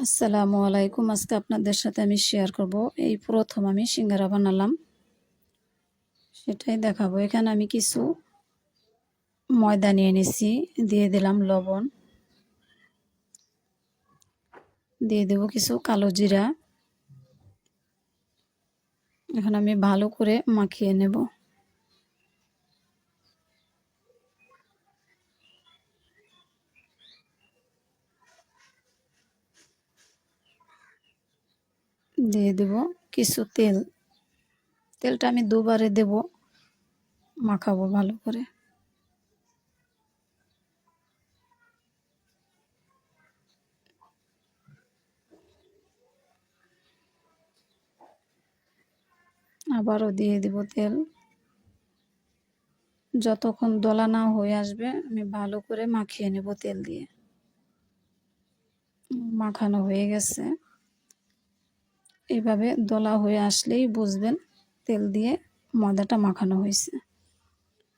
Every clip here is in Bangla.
আসসালামু আলাইকুম। আজকে আপনাদের সাথে আমি শেয়ার করব এই প্রথম আমি সিঙ্গারা বানালাম, সেটাই দেখাবো। এখানে আমি কিছু ময়দা নিয়ে নিছি, দিয়ে দিলাম লবণ, দিয়ে দেব কিছু কালো জিরা। এখন আমি ভালো করে মাখিয়ে নেব। দিয়ে দেব কিছু তেল। তেলটা আমি দুবারে দেব, মাখাবো ভালো করে। আবারও দিয়ে দেব তেল। যতক্ষণ দলা না হয়ে আসবে আমি ভালো করে মাখিয়ে নেব তেল দিয়ে। মাখানো হয়ে গেছে। এইভাবে দলা হয়ে আসলেই বুঝবেন তেল দিয়ে ময়দাটা মাখানো হয়েছে।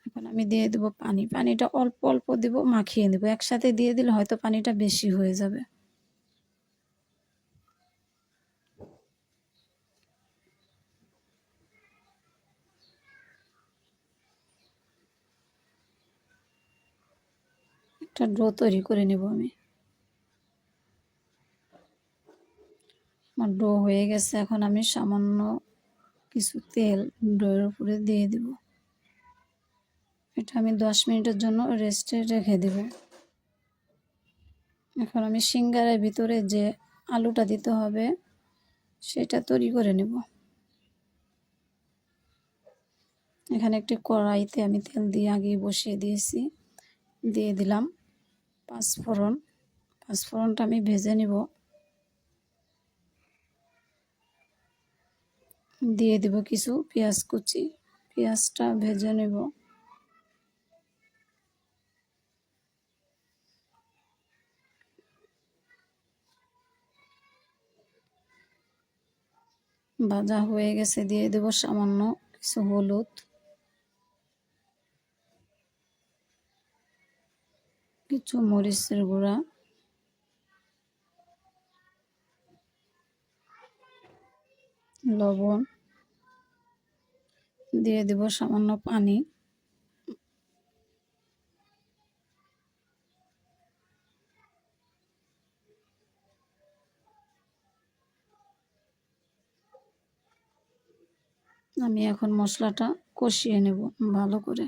এখন আমি দিয়ে দেবো পানি। পানিটা অল্প অল্প দেব, মাখিয়ে নেব। একসাথে দিয়ে দিলে হয়তো পানিটা বেশি হয়ে যাবে। একটা ডো তৈরি করে নেব আমি। আমার ডো হয়ে গেছে। এখন আমি সামান্য কিছু তেল ডোয়ের উপরে দিয়ে দেব। এটা আমি 10 মিনিটের জন্য রেস্টে রেখে দেব। এখন আমি সিঙ্গারার ভিতরে যে আলুটা দিতে হবে সেটা তৈরি করে নেব। এখানে একটি কড়াইতে আমি তেল দিয়ে আগেই বসিয়ে দিয়েছি। দিয়ে দিলাম পাঁচফোড়ন। পাঁচফোড়নটা আমি ভেজে নেব। দিয়ে দেব কিছু পেঁয়াজ কুচি। পেঁয়াজটা ভেজে নেব। ভাজা হয়ে গেছে। দিয়ে দেব সামান্য কিছু হলুদ, কিছু মরিচের গুঁড়া, লবণ, দিয়ে দেব সামান্য পানি। আমি এখন মশলাটা কষিয়ে নেব ভালো করে।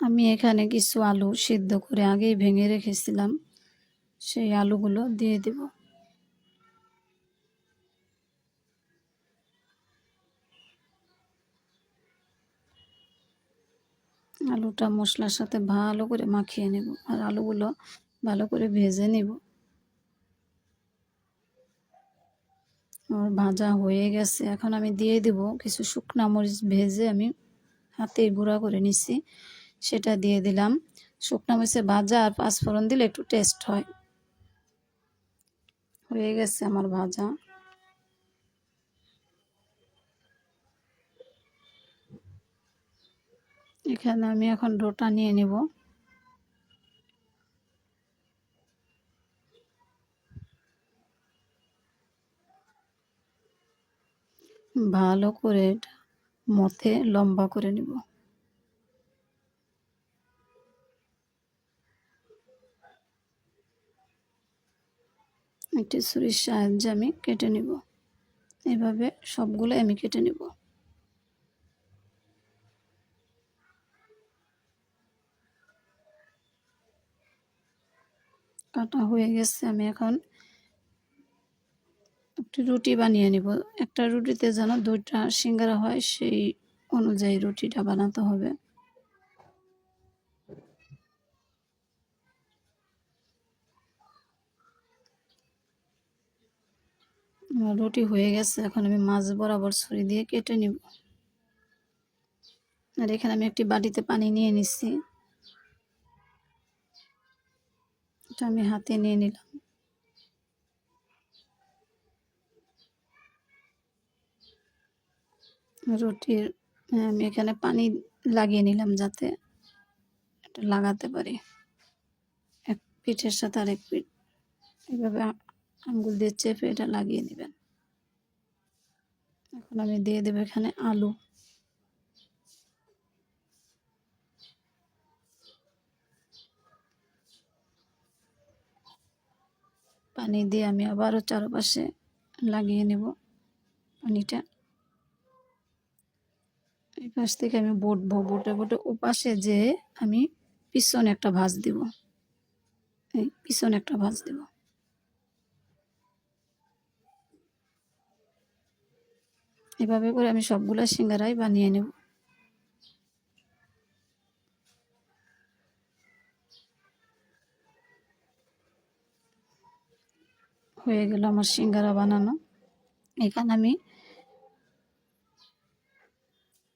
আমি এখানে কিছু আলু সিদ্ধ করে আগেই ভেঙে রেখেছিলাম, সেই আলুগুলো দিয়ে দেব। আলুটা মশলার সাথে ভালো করে মাখিয়ে নেব আর আলুগুলো ভালো করে ভেজে নেব। আমার ভাজা হয়ে গেছে। এখন আমি দিয়ে দেব কিছু শুকনা মরিচ ভেজে আমি হাতে গুঁড়া করে নিচ্ছি, সেটা দিয়ে দিলাম। শুকনা মরিচে ভাজা আর পাঁচফোড়ন দিলে একটু টেস্ট হয়। হয়ে গেছে আমার ভাজা। এখানে আমি এখন ডোটা নিয়ে নেব। ভালো করে এটা মথে লম্বা করে নেব। একটি ছুরির সাহায্যে আমি কেটে নেব। এভাবে সবগুলো আমি কেটে নেব। কাটা হয়ে গেছে। আমি এখন একটি রুটি বানিয়ে নেব। একটা রুটিতে যেন 2টা সিঙ্গারা হয় সেই অনুযায়ী রুটিটা বানাতে হবে। আমার রুটি হয়ে গেছে। এখন আমি মাছ বরাবর ছুরি দিয়ে কেটে নেব। আর এখানে আমি একটি বাটিতে পানি নিয়ে নিচ্ছি, এটা আমি হাতে নিয়ে নিলাম। রুটির আমি এখানে পানি লাগিয়ে নিলাম যাতে এটা লাগাতে পারি। এক পিঠের সাথে আরেক পিঠ এইভাবে আঙ্গুল দিয়ে চেপে এটা লাগিয়ে নেবেন। এখন আমি দিয়ে দেবো এখানে আলু। পানি দিয়ে আমি আবারও চারপাশে লাগিয়ে নেব পানিটা। এই পাশ থেকে আমি বটবো, বটে বটে ওপাশে যে আমি পিছনে একটা ভাঁজ দিব, এই পিছনে একটা ভাঁজ দেব। এভাবে করে আমি সবগুলা সিঙ্গারাই বানিয়ে নেব। হয়ে গেল আমার সিঙ্গারা বানানো। এখানে আমি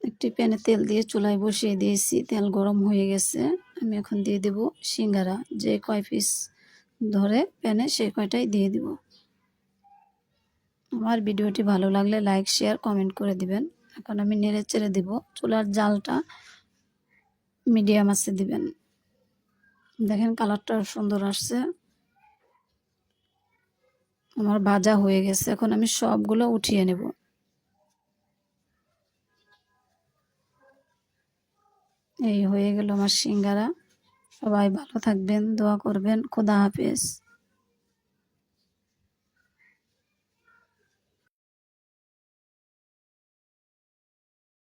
একটি প্যানে তেল দিয়ে চুলায় বসিয়ে দিয়েছি, তেল গরম হয়ে গেছে। আমি এখন দিয়ে দেব সিঙ্গারা, যে কয় পিস ধরে প্যানে সেই কয়টাই দিয়ে দিব। আমার ভিডিওটি ভালো লাগলে লাইক শেয়ার কমেন্ট করে দিবেন। এখন আমি নেড়ে চেড়ে দেব। চুলার জালটা মিডিয়াম আছে দিবেন। দেখেন কালারটা সুন্দর আসছে। আমার ভাজা হয়ে গেছে, এখন আমি সবগুলো উঠিয়ে নেব। এই হয়ে গেল আমার সিঙ্গারা। সবাই ভালো থাকবেন, দোয়া করবেন। খোদা হাফেজ।